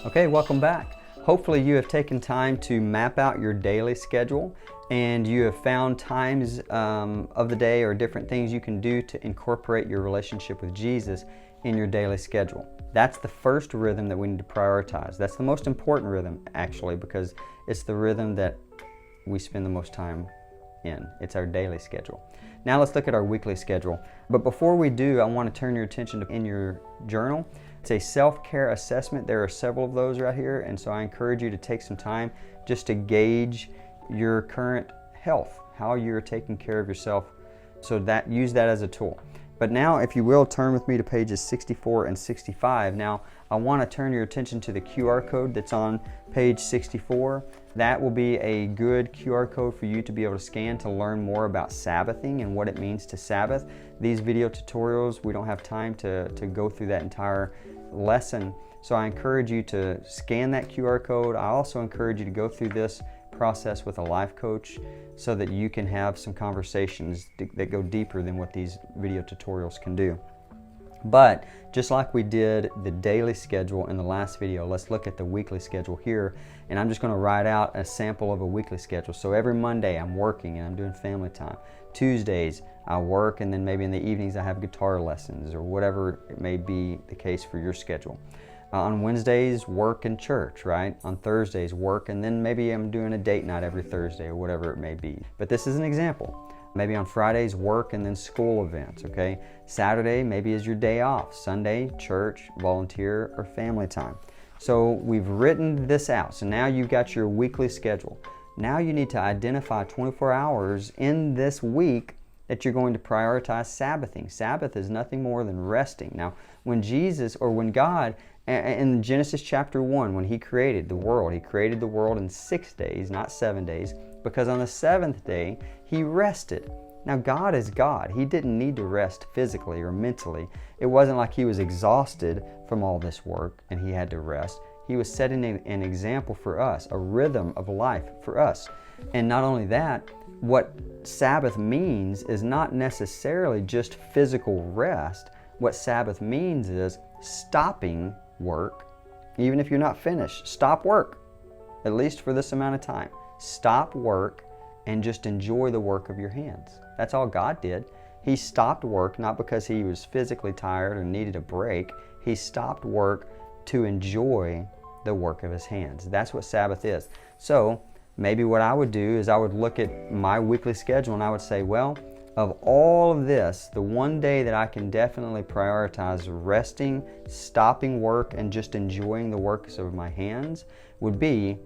Okay, welcome back. Hopefully you have taken time to map out your daily schedule and you have found times of the day or different things you can do to incorporate your relationship with Jesus in your daily schedule. That's the first rhythm that we need to prioritize. That's the most important rhythm, actually, because it's the rhythm that we spend the most time in. It's our daily schedule. Now let's look at our weekly schedule. But before we do, I want to turn your attention to in your journal. It's a self-care assessment. There are several of those right here, and so I encourage you to take some time just to gauge your current health, how you're taking care of yourself, so that use that as a tool. But now, if you will, turn with me to pages 64 and 65. Now, I want to turn your attention to the QR code that's on page 64. That will be a good QR code for you to be able to scan to learn more about Sabbathing and what it means to Sabbath. These video tutorials, we don't have time to go through that entire lesson, so I encourage you to scan that QR code. I also encourage you to go through this process with a life coach so that you can have some conversations that go deeper than what these video tutorials can do. But just like we did the daily schedule in the last video, let's look at the weekly schedule here, and I'm just going to write out a sample of a weekly schedule. So every Monday I'm working and I'm doing family time. Tuesdays I work, and then maybe in the evenings I have guitar lessons or whatever it may be the case for your schedule. On Wednesdays, work and church, right? On Thursdays, work, and then maybe I'm doing a date night every Thursday or whatever it may be. But this is an example. Maybe on Fridays, work and then school events, okay? Saturday maybe is your day off. Sunday, church, volunteer, or family time. So we've written this out. So now you've got your weekly schedule. Now you need to identify 24 hours in this week that you're going to prioritize Sabbathing. Sabbath is nothing more than resting. Now, when Jesus, or when God, in Genesis chapter 1, when He created the world in 6 days, not 7 days, because on the seventh day, He rested. Now, God is God. He didn't need to rest physically or mentally. It wasn't like He was exhausted from all this work and He had to rest. He was setting an example for us, a rhythm of life for us. And not only that, what Sabbath means is not necessarily just physical rest. What Sabbath means is stopping work. Even if you're not finished, stop work, at least for this amount of time. Stop work and just enjoy the work of your hands. That's all God did. He stopped work not because He was physically tired or needed a break. He stopped work to enjoy the work of His hands. That's what Sabbath is. So maybe what I would do is I would look at my weekly schedule and I would say, well, of all of this, the one day that I can definitely prioritize resting, stopping work, and just enjoying the works of my hands would be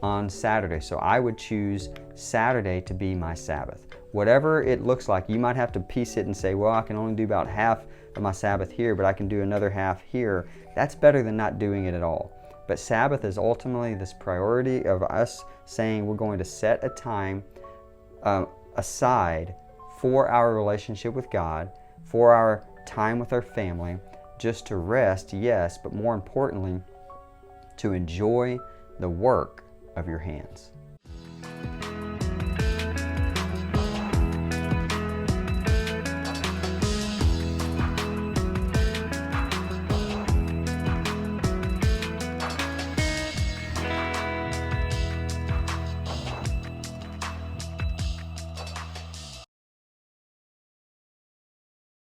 on Saturday. So I would choose Saturday to be my Sabbath. Whatever it looks like, you might have to piece it and say, well, I can only do about half of my Sabbath here, but I can do another half here. That's better than not doing it at all. But Sabbath is ultimately this priority of us saying we're going to set a time aside for our relationship with God, for our time with our family, just to rest, yes, but more importantly, to enjoy the work of your hands.